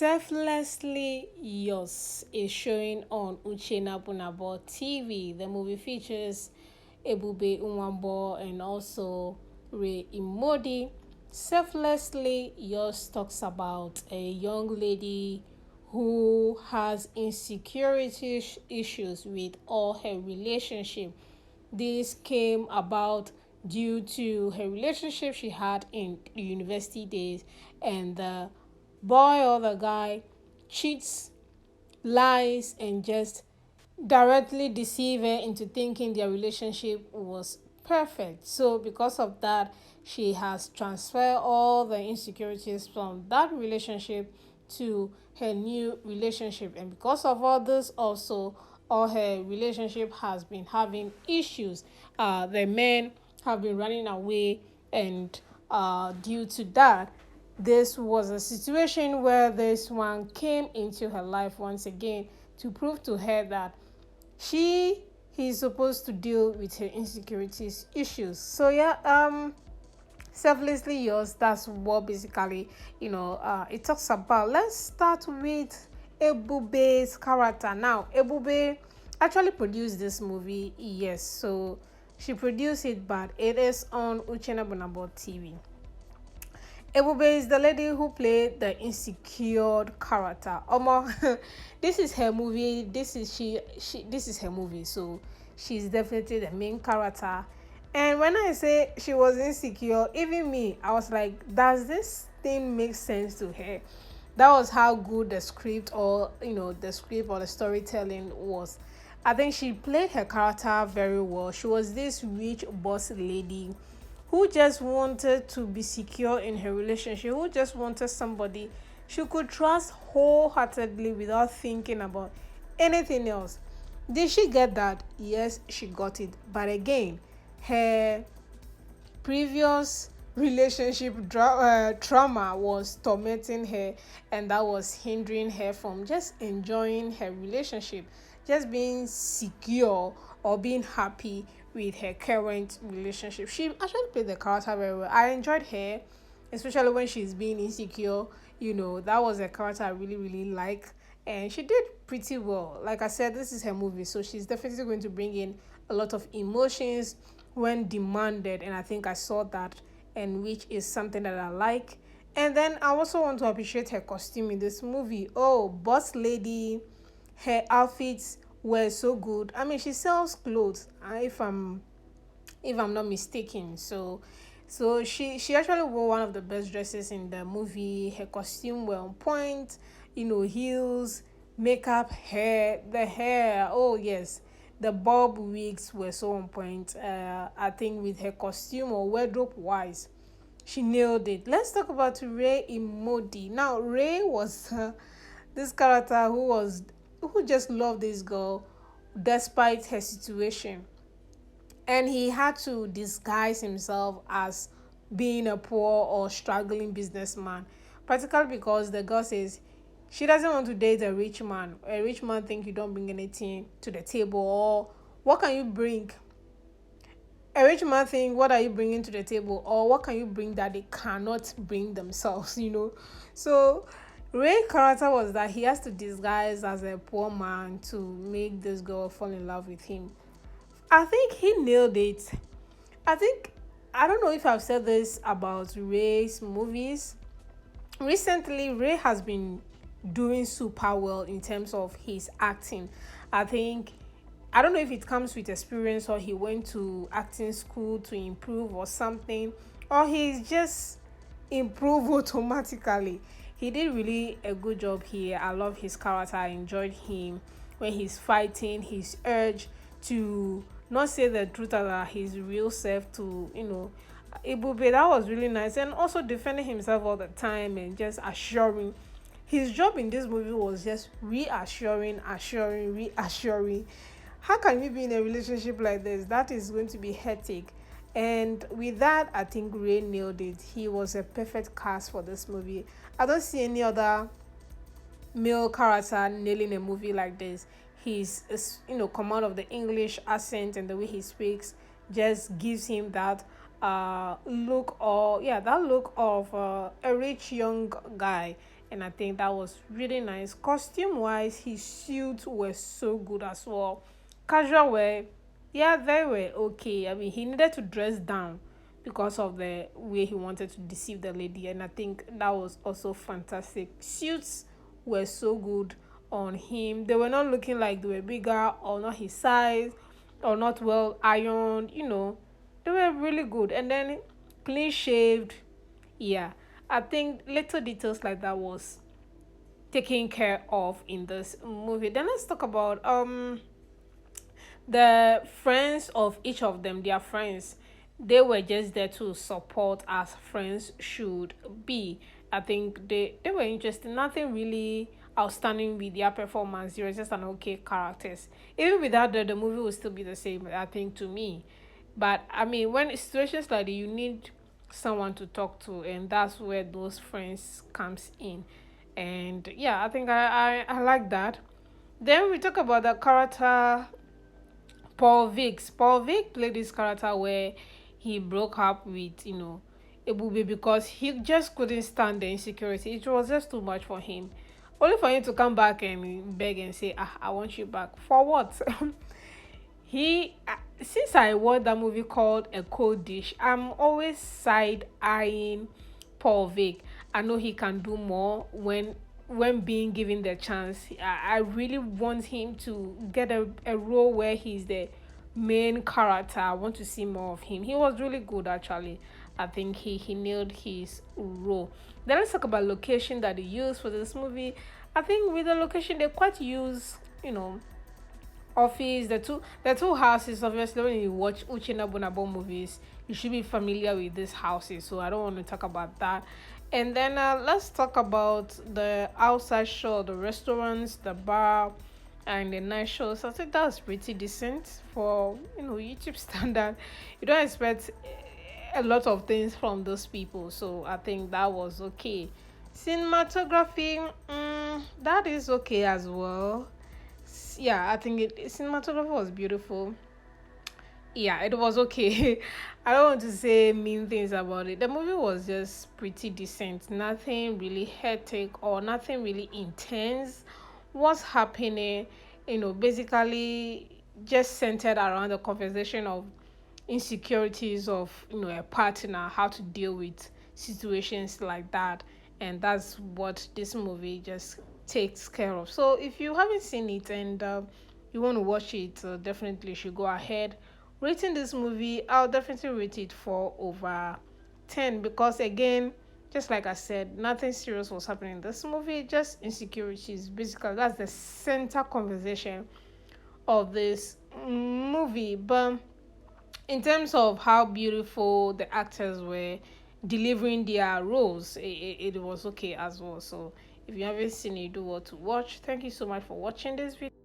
Selflessly Yours is showing on Uche Nabunabo TV. The movie features Ebube Nwagbo and also Ray Emodi. Selflessly Yours talks about a young lady who has insecurity issues with all her relationship. This came about due to her relationship she had in the university days, and the boy or the guy cheats, lies, and just directly deceive her into thinking their relationship was perfect. So because of that, she has transferred all the insecurities from that relationship to her new relationship, and because of all this also, all her relationship has been having issues. The men have been running away, and due to that, this was a situation where this one came into her life once again to prove to her that she is supposed to deal with her insecurities issues. So yeah, selflessly yours, that's what basically it talks about. Let's start with Ebube's character. Now Ebube actually produced this movie, yes, so she produced it, but it is on Uchenna Bonabo TV. Ebube is the lady who played the insecure character. Omo, this is her movie. This is her movie. So she's definitely the main character. And when I say she was insecure, even me, I was like, does this thing make sense to her? That was how good the script, or the script or the storytelling was. I think she played her character very well. She was this rich boss lady who just wanted to be secure in her relationship, who just wanted somebody she could trust wholeheartedly without thinking about anything else. Did she get that? Yes, she got it. But again, her previous relationship trauma was tormenting her, and that was hindering her from just enjoying her relationship, just being secure or being happy with her current relationship. She actually played the character very well. I enjoyed her, especially when she's being insecure. That was a character I really really like, and she did pretty well. Like I said, this is her movie, so she's definitely going to bring in a lot of emotions when demanded, and I think I saw that, and which is something that I like. And then I also want to appreciate her costume in this movie. Oh, boss lady, her outfits were so good. I mean, she sells clothes, if I'm not mistaken. So she actually wore one of the best dresses in the movie. Her costume were on point, heels, makeup, hair, the hair. Oh yes, the bob wigs were so on point. I think with her costume or wardrobe wise, she nailed it. Let's talk about Ray Emodi. Now Ray was this character who just loved this girl despite her situation, and he had to disguise himself as being a poor or struggling businessman, practically because the girl says she doesn't want to date a rich man. A rich man think you don't bring anything to the table, or what can you bring? A rich man think, what are you bringing to the table, or what can you bring that they cannot bring themselves? So Ray character was that he has to disguise as a poor man to make this girl fall in love with him. I think he nailed it. I think, I don't know if I've said this about Ray's movies. Recently, Ray has been doing super well in terms of his acting. I think, I don't know if it comes with experience, or he went to acting school to improve or something, or he's just improved automatically. He did really a good job here. I love his character. I enjoyed him when he's fighting, his urge to not say the truth about his real self to Ebube. That was really nice, and also defending himself all the time and just assuring. His job in this movie was just reassuring. How can you be in a relationship like this? That is going to be hectic. And with that, I think Ray nailed it. He was a perfect cast for this movie. I don't see any other male character nailing a movie like this. His command of the English accent and the way he speaks just gives him that look, or yeah, that look of a rich young guy, and I think that was really nice. Costume wise, his suits were so good as well. Casual wear, yeah, they were okay. I mean, he needed to dress down because of the way he wanted to deceive the lady, and I think that was also fantastic. Suits were so good on him. They were not looking like they were bigger or not his size or not well ironed, they were really good. And then clean shaved, yeah. I think little details like that was taken care of in this movie. Then let's talk about the friends of each of them, their friends. They were just there to support as friends should be. I think they were interesting. Nothing really outstanding with their performance. They were just an okay characters. Even without that, the movie would still be the same, I think, to me. But I mean, when situations like that, you need someone to talk to, and that's where those friends comes in. And yeah, I think I like that. Then we talk about the character Paul Vicks. Paul Vick played this character where he broke up with, Ebube because he just couldn't stand the insecurity. It was just too much for him. Only for him to come back and beg and say, I want you back. For what? He Since I watched that movie called A Cold Dish, I'm always side eyeing Paul Vick. I know he can do more when being given the chance. I really want him to get a role where he's the main character. I want to see more of him. He was really good actually. I think he nailed his role. Then let's talk about location that they used for this movie. I think with the location they quite use, office, the two houses. Obviously, when you watch Uchenna Bonabo movies, you should be familiar with these houses. So I don't want to talk about that. And then let's talk about the outside show, the restaurants, the bar, and the night shows. I think that's pretty decent for YouTube standard. You don't expect a lot of things from those people, so I think that was okay. Cinematography, that is okay as well. Yeah, I think cinematography was beautiful. Yeah, it was okay. I don't want to say mean things about it. The movie was just pretty decent. Nothing really hectic or nothing really intense. What's happening, basically just centered around the conversation of insecurities of a partner, how to deal with situations like that. And that's what this movie just takes care of. So if you haven't seen it and you want to watch it, definitely should go ahead. Rating this movie, I'll definitely rate it 4/10 because again, just like I said, nothing serious was happening in this movie, just insecurities. Basically, that's the center conversation of this movie. But in terms of how beautiful the actors were delivering their roles, it was okay as well. So if you haven't seen it, do what to watch. Thank you so much for watching this video.